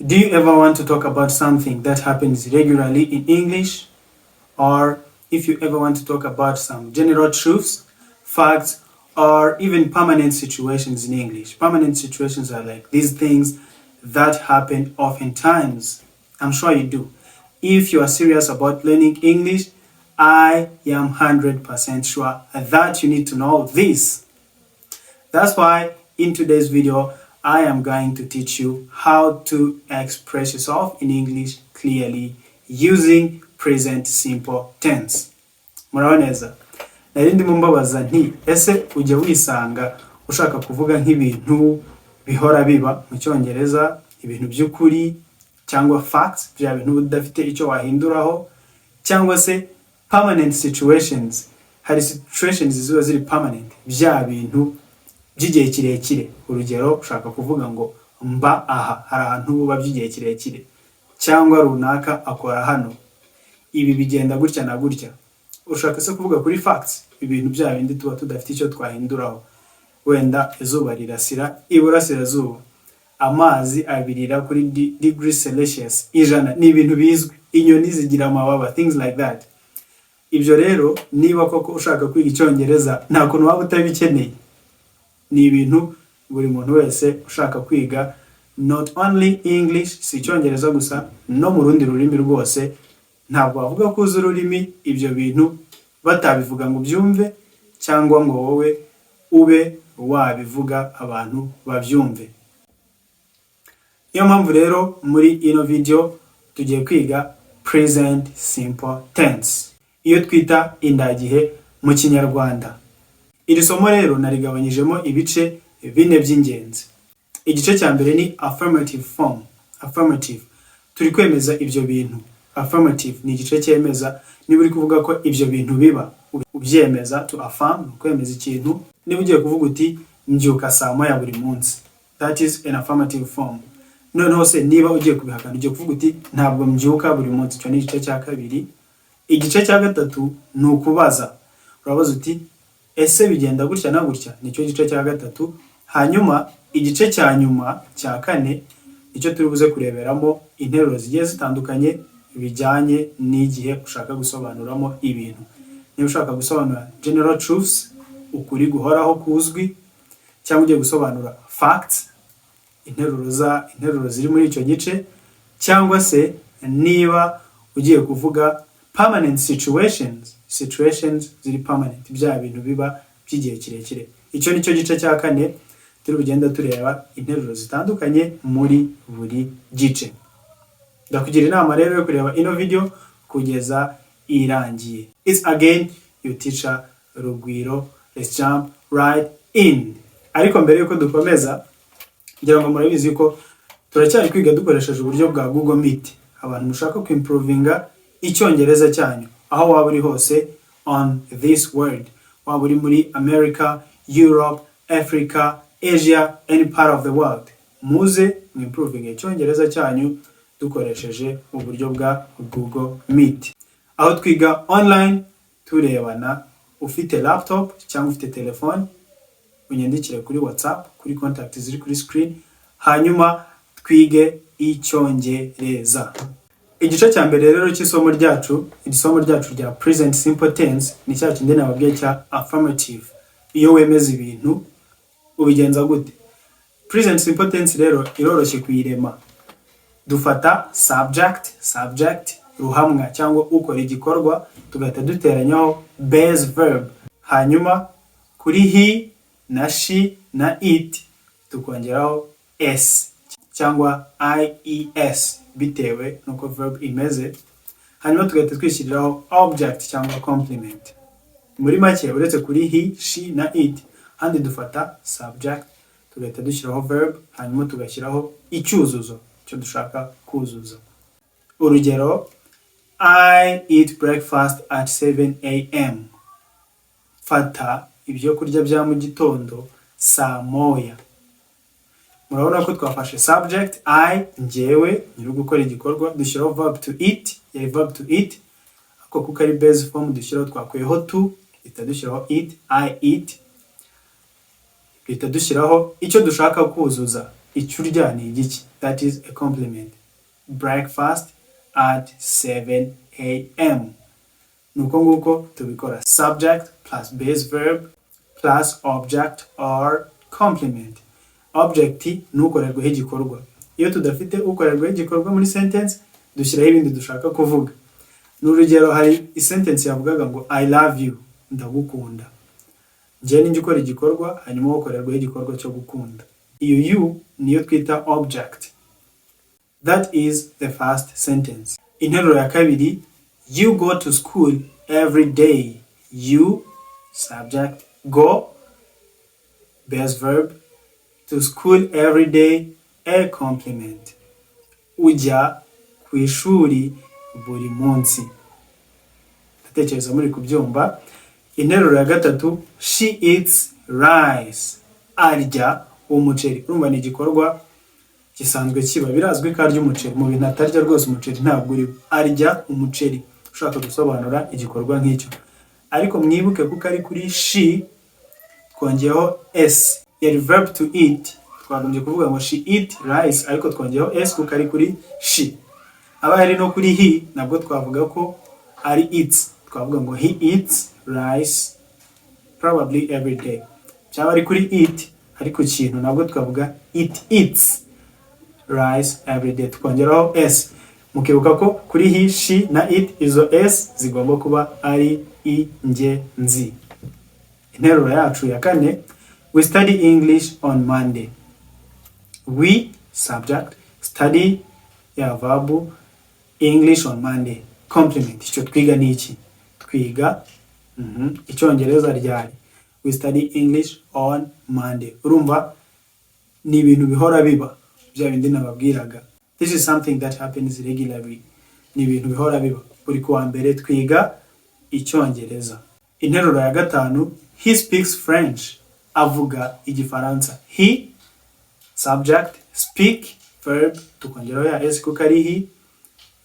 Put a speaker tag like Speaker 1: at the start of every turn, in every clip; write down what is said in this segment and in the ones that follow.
Speaker 1: Do you ever want to talk about something that happens regularly in English? Or if you ever want to talk about some general truths, facts, or even permanent situations in English. Permanent situations are like these things that happen oftentimes. I'm sure you do. If you are serious about learning English, I am 100% sure that you need to know this. That's why in today's video, I am going to teach you how to express yourself in English clearly using present simple tense. Muraho neza. Nari ndimo mbabaza nti ese ujya wisanga ushaka kuvuga nk'ibintu bihora biba mu cyongereza, ibintu by'ukuri cyangwa facts, bya bintu udafite icyo wahinduraho, cyangwa se permanent situations. Hari situations ziba ziri permanent, bya bintu by'igihe kirekire. Urugero, ushaka kuvuga ngo mba aha, hari ahantu buba by'igihe kirekire, cyangwa runaka akora hano, ibi bigenda gutya na gutya. Ushaka se kuvuga kuri facts, ibintu bya bindi tuba tudafite icyo twahinduraho. Wenda izuba rirasira iburasirazuba, amazi abirira kuri degrees Celsius 100, ni ibintu bizwi. Inyoni zigira amababa, things like that. Ibyo rero niba koko ushaka kwiga icyongereza nta kuntu waba utabikeneye. Ni ibintu buri muntu wese ushaka kwiga, not only English, si icyongereza gusa, no mu rundi rurimi rwose. Ntabwo wavuga ko uzi ururimi ibyo bintu batabivuga ngo byumve, cyangwa ngo wowe ube wabivuga abantu babyumve. Niyo mpamvu rero muri ino video tugiye kwiga present simple tense, iyo twita indagihe mu kinyarwanda. Iri somo rero narigabanyijemo ibice 4 by'ingenzi. Igice cya mbere ni affirmative form. Affirmative, turi kwemeza ibyo bintu. Affirmative ni igice cyemeza, niba uri kuvuga ko ibyo bintu biba, ubyemeza. To affirm, kwemeza ikintu. Niba ugiye kuvuga uti mbyuka saa moya buri munsi, that is an affirmative form. Noneho se niba ugiye kubihakana, ugiye kuvuga uti ntabwo mbyuka buri munsi, cyo ni igice cya kabiri. Igice cya gatatu ni ukubaza. Urabaza uti ese bigenda gutya na gutya, nicyo gice cya gatatu. Hanyuma igice cya nyuma cya kane nicyo turi buze kureberamo interuro zigiye zitandukanye bijyanye n'igihe ushaka gusobanuramo ibintu. Niba ushaka gusobanura general truths, ukuri guhoraho kuzwi, cyangwa ugiye gusobanura facts, interuro ziri muri icyo gice, cyangwa se niba ugiye kuvuga permanent situations ziri permanent, bya bintu biba by'igihe kirekire. Icyo nicyo gice cya kane turi bugenda tureba interuro zitandukanye muri buri gice. Ndakugira inama rero yo kureba ino video kugeza irangiye. It's again your teacher Rugwiro. Let's jump right in. Ariko mbere yuko dukomeza, ngira ngo murabizi ko turacyari kwiga dukoresheje uburyo bwa Google Meet. Abantu mushaka kwimprovinga icyongereza cyanyu aho waba uri hose on this world, waba uri muri America, Europe, Africa, Asia, any part of the world, muze mwimprovinga icyongereza cyanyu dukoresheje uburyo bwa Google Meet, aho twiga online turebana. Ufite laptop cyangwa ufite telefone, unyandikire kuri WhatsApp kuri contact ziri kuri screen, hanyuma twige icyongereza. Igice cya mbere rero cy'isomo ryacu, isomo ryacu rya present simple tense, ni cya kindi nababwiye cya affirmative. Iyo wemeza ibintu ubigenza gute? Present simple tense rero iroroshye kuyirema. Dufata subject ruhamwa cyangwa ukora igikorwa, tugahita duteranyaho base verb, hanyuma kuri he na she na it tukongeraho s cyangwa ies bitewe nuko verb imeze, hanyuma tugahita twishyiriraho object cyangwa complement. Muri make uretse kuri he, she na it, handi dufata subject tugahita dushyiraho verb, hanyuma tugashyiraho icyuzuzo cyo dushaka kuzuza. Urugero, I eat breakfast at 7 a.m. Fata ibyo kurya bya mu gitondo saa moya. Murabona ko twafashe subject I, njyewe nyiri gukora igikorwa, dushyiraho verb to eat, ya verb to eat, ako kuko ari base form dushyiraho twakweho to, ita dushyiraho eat, I eat, ita dushyiraho icyo dushaka kuzuza. icyo urya ni igiki, that is a compliment. Breakfast at 7 a.m. nuko nguko tubikora. Subject plus base verb plus object or complement. Object ni ukorerwaho igikorwa. Iyo tudafite ukorerwaho igikorwa muri sentence dushyiraho ibindi dushaka kuvuga. N'urugero, hari sentence yavugaga ngo I love you, ndagukunda. Njye ninjye ukora igikorwa hanyuma ukorerwaho igikorwa cyo gukunda. Iyo you niyo twita object. That is the first sentence. Interuro ya kabiri, you go to school every day. You, subject, go, base verb, to school every day, a complement. Ujya ku ishuri buri munsi. Ndatekereza muri kubyumva. Interuro ya gatatu, she eats rice. Arya umuceri. Urumva ni igikorwa gisanzwe kiba, birazwi ko arya umuceri. Mu bintu atarya rwose umuceri ntabwo uri. Arya umuceri. Ushaka gusobanura igikorwa nk'icyo. Ariko mwibuke kuko ari kuri she twongeyeho s. Yari verb to eat. Twagombye kuvuga ngo she eat rice, ariko twongeyeho s kuko ari kuri she. Aba ari no kuri he nabwo twavuga ko ari eats. Twavuga ngo he eats rice probably every day. Cyaba ari kuri eat ariko ikintu nabwo twavuga it eats rice every day, twongeraho s. Mukibuka ko kuri he, she na it izo s zigomba kuba ari ingenzi. Interuro yacu ya kane, we study English on Monday. We, subject, study ya verb, English on Monday, complement. Icyo twiga ni iki? Twiga Icyongereza ryari. We study English on Monday. Urumva ni ibintu bihora biba, bya bindi nababwiraga. This is something that happens regularly. Ni ibintu bihora biba. Buri kuwa mbere twiga Icyongereza. Interuro ya gatanu, he speaks French. Avuga Igifaransa. He, subject, speak, verb, tukongeraho ya s kuko ari he,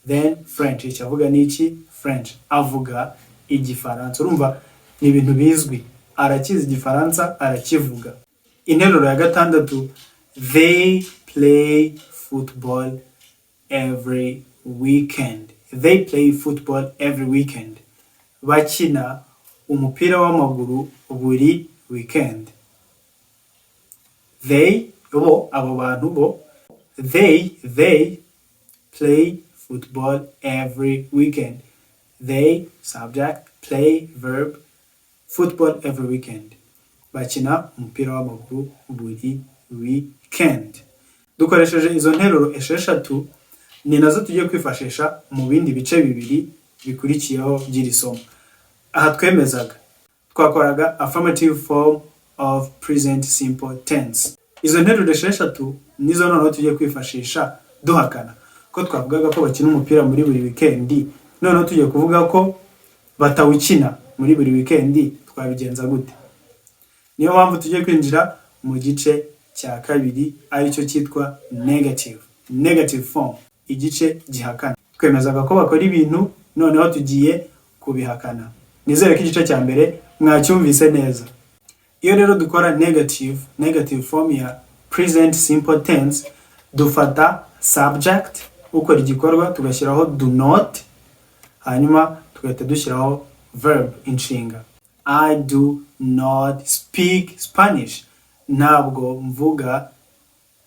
Speaker 1: then French. Icyo avuga ni iki? French. Avuga Igifaransa. Urumva ni ibintu bizwi. Arakizi Igifaransa, arakivuga. Interuro ya gatandatu, they play football every weekend. They play football every weekend. Bakina umupira w'amaguru buri weekend. They, abo bantu bo, they play football every weekend. They, subject, play, verb, football every weekend. Bakina umupira w'amaguru buri weekend. Dukoresheje izo nteruro esheshatu ni nazo tugiye kwifashisha mu bindi bice bibiri bikurikiyeho by'iri somo. Aha twemezaga twakoraga affirmative form of present simple tense. Izo nteruro esheshatu nizo noneho tugiye kwifashisha duhakana ko twavugaga ko bakina umupira muri buri weekend, noneho tugiye kuvuga ko batawukina muri buri weekend. Twabigenza gute? Niyo mpamvu tugiye kwinjira mu gice cya kabiri aricyo cyitwa negative form, igice gihakana. Twemezaga ko bakora ibintu, noneho tugiye kubihakana. Nizere ko igice cya mbere mwacyumvise neza. Iyo rero dukora negative form ya present simple tense, dufata subject ukora igikorwa tugashyiraho do not, hanyuma tugahita dushyiraho verb inshinga. I do not speak Spanish. Ntabwo mvuga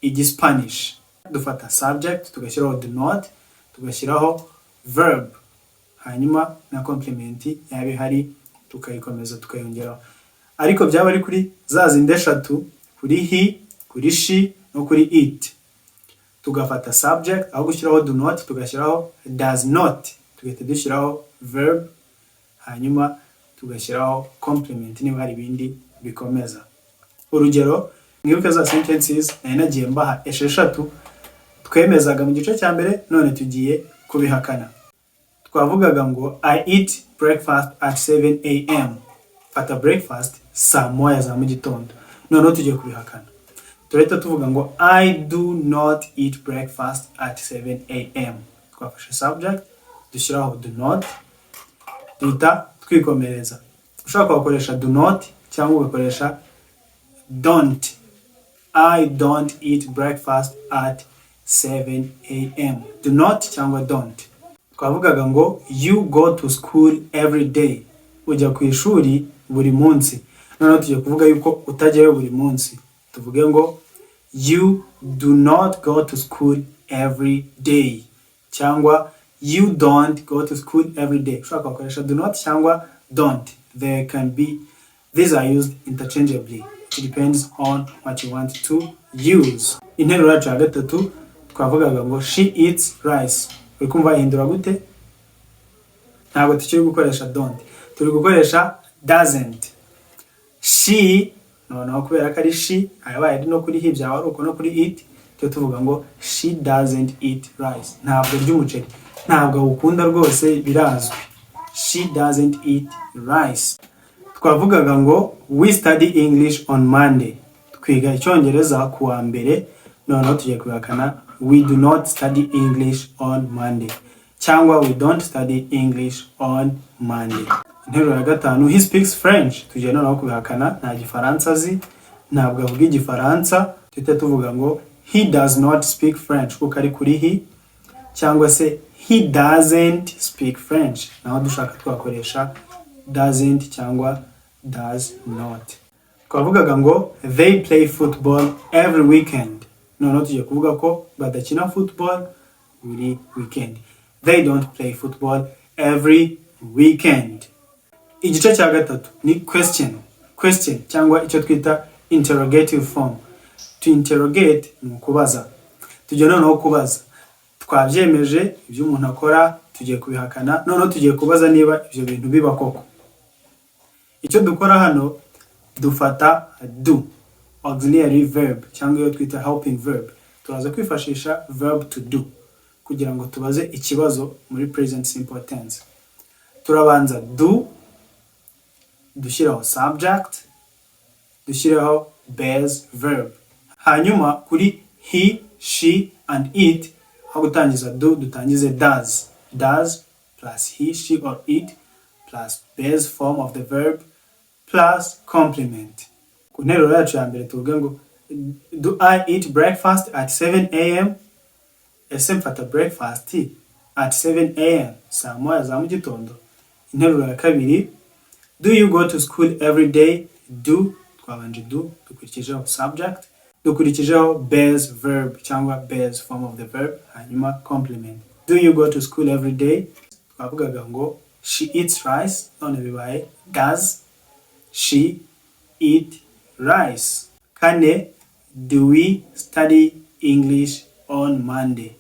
Speaker 1: Igispanish. Dufata subject tugashyiraho do not, tugashyiraho verb, hanyuma na complement yabe hari tukayikomeza tukayongeraho. Ariko byaba ari kuri za zindi eshatu, kuri he, kuri she no kuri it. Tugafata subject aho gushyiraho do not tugashyiraho does not, tugahita dushyiraho verb, hanyuma tugashyiraho complement niba hari ibindi bikomeza. Urugero, mwibuke za sentences nagiye mbaha esheshatu twemezaga mu gice cya mbere, none tugiye kubihakana. Twavugaga ngo I eat breakfast at 7 a.m. Fata breakfast saa moya za mu gitondo. Noneho tugiye kubihakana. Tureta tuvuga ngo I do not eat breakfast at 7 a.m. Twafashe subject dushyiraho do not, duhita twikomereza. Ushaka gukoresha do not cyangwa ugakoresha don't. I don't eat breakfast at 7 a.m. Do not cyangwa don't. Twavugaga ngo you go to school every day. Ujya ku ishuri buri munsi. Noneho tugiye kuvuga yuko utajyayo buri munsi. Tuvuge ngo you do not go to school every day. Cyangwa you don't go to school every day. Ushaka gukoresha do not cyangwa don't. These are used interchangeably. It depends on what you want to use. Interuro yacu ya gatatu twavugaga ngo she eats rice. Uri kumva ihindura gute? Ntabwo tukiri gukoresha don't. Turi gukoresha doesn't. She no kubera ko ari she ayabaye ari no kuri he byawe ari uko no kuri eat cyo tuvuga ngo she doesn't eat rice. Ntabwo ry'umuceri. Ntabwo ukunda rwose birazwi. She doesn't eat rice. Twavugaga ngo we study English on Monday. Twiga Icyongereza ku wa mbere. Noneho tugiye kubakana we do not study English on Monday. Cyangwa we don't study English on Monday. Interuro ya gatanu he speaks French. Tugiye noneho kubakana nta gifaransa azi. Ntabwo avuga igifaransa. Tuhita tuvuga ngo he does not speak French kuko ari kuri he. Cyangwa se he doesn't speak French. Naho dushaka twakoresha doesn't cyangwa does not. Twavugaga ngo they play football every weekend. Noneho tugiye kuvuga ko badakina football buri weekend. They don't play football every weekend. Igice cya gatatu ni question cyangwa icyo twita interrogative form. To interrogate ni ukubaza. Tugiye noneho kubaza. Twabyemeje ibyo umuntu akora tugiye kubihakana. Noneho tugiye kubaza niba ibyo bintu biba koko. Icyo dukora hano dufata do auxiliary verb cyangwa iyo twita helping verb. Turaza kwifashisha verb to do kugira ngo tubaze ikibazo muri present simple tense. Turabanza do dushyiraho subject dushyiraho base verb. Hanyuma kuri he, she and it aho gutangiza do dutangize does plus he, she or it plus base form of the verb plus complement. Ku nteruro yacu ya mbere tuvuge ngo do I eat breakfast at 7 a.m. Ese mfata breakfast at 7 a.m. saa moya za mu gitondo. Interuro ya kabiri do you go to school every day? Do twabanje do dukurikijeho subject dukurikijeho base verb cyangwa base form of the verb hanyuma complement. Do you go to school every day? Twavugaga ngo she eats rice. None bibaye does she eat rice. Kane do we study English on Monday?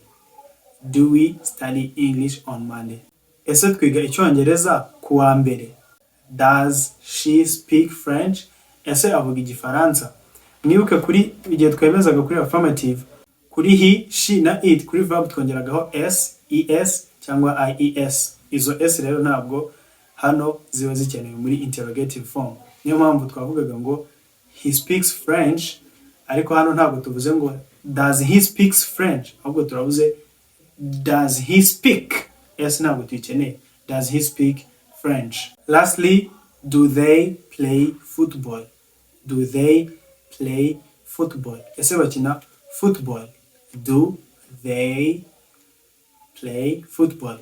Speaker 1: Do we study English on Monday? Ese twiga Icyongereza ku wa mbere. Does she speak French? Ese avuga igifaransa? Mwibuke kuri igihe twemezaga kuri affirmative kuri he, she na it kuri verb twongeragaho es cyangwa ies. Izo s rero ntabwo hano ziba zikenewe muri interrogative form. Niyo mpamvu twavugaga ngo he speaks French ariko hano ntabwo tuvuze ngo does he speaks French ahubwo turavuze does he speak. S ntabwo tuyikeneye. Does he speak French? Lastly, do they play football? Do they play football? Ese bakina football? Do they play football?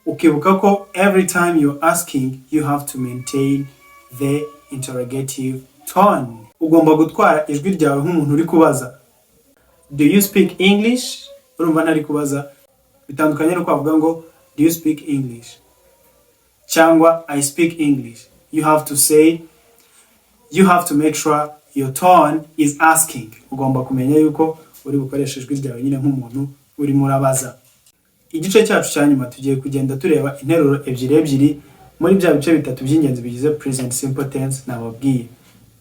Speaker 1: Ukibuka ko every time you're asking you have to maintain the interrogative tone. Ugomba gutwara ijwi ryawe nk'umuntu uri kubaza. Do you speak English? Urumva ntari kubaza. Bitandukanye no kwavuga ngo do you speak English? Cyangwa I speak English. You have to make sure your tone is asking. Ugomba kumenya yuko uri bukoresha ijwi ryawe nyine nk'umuntu uri murabaza. Igice cyacu cya nyuma tugiye kugenda tureba interuro ebyiri muri bya bice bitatu by'ingenzi bigize present simple tense nababwiye.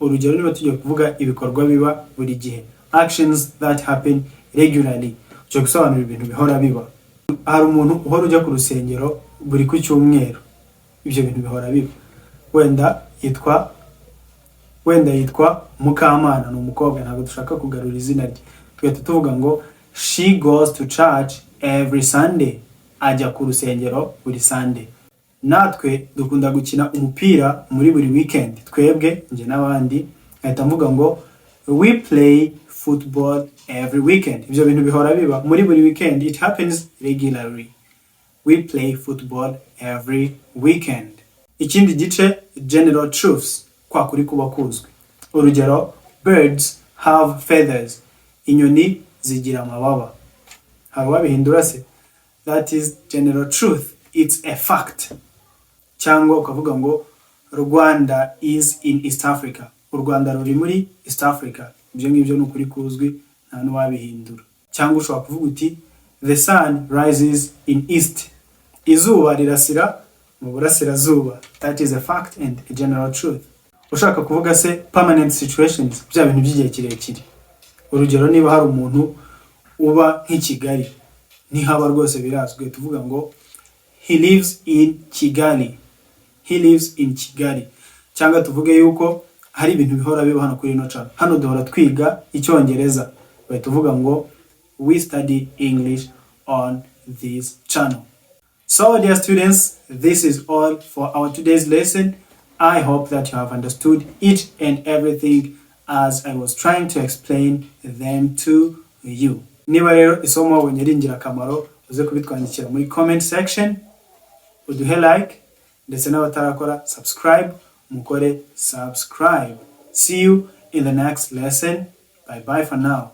Speaker 1: Urugero niba tugiye kuvuga ibikorwa biba buri gihe, actions that happen regularly. Cyo gusobanura ibintu bihora biba. Hari umuntu uhora ujya ku rusengero buri ku cyumweru. Ibyo bintu bihora biba. Wenda yitwa Mukamana, ni umukobwa, ntabwo dushaka kugarura izina rye. Twahita tuvuga ngo she goes to church every Sunday. Ajya ku rusengero buri Sunday. Natwe dukunda gukina umupira muri buri weekend. Twebwe nje n'abandi ahita mvuga ngo we play football every weekend. Ibyo bintu bihora biba muri buri weekend. It happens regularly. We play football every weekend. Ikindi gice, general truths, kwa kuri kuba kuzwi. Urugero, birds have feathers. Inyoni zigira amababa. Hari wabihindura se? That is general truth. It's a fact. Cyangwa ukavuga ngo Rwanda is in East Africa. U Rwanda ruri muri East Africa. Ibyo ngibyo n'ukuri kuzwi nta n'uwabihindura. Cyangwa ushobora kuvuga uti the sun rises in east. Izuba rirasira mu burasirazuba. That is a fact and a general truth. Ushaka kuvuga se permanent situations, bya bintu by'igihe kirekire. Urugero, niba hari umuntu uba nk'Kigali, ntihaba rwose birazwe, tuvuga ngo he lives in Kigali. He lives in Kigali. Cyangwa tuvuge yuko hari ibintu bihora biba hano kuri ino channel. Hano duhora twiga Icyongereza. Tuvuga ngo we study English on this channel. So dear students, this is all for our today's lesson. I hope that you have understood each and everything as I was trying to explain them to you. Niba rero isomo wabonye ari ingirakamaro, uze kubitwandikira muri comment section, uduhe like, ndetse n'abatarakora subscribe, mukore subscribe. See you in the next lesson. Bye bye for now.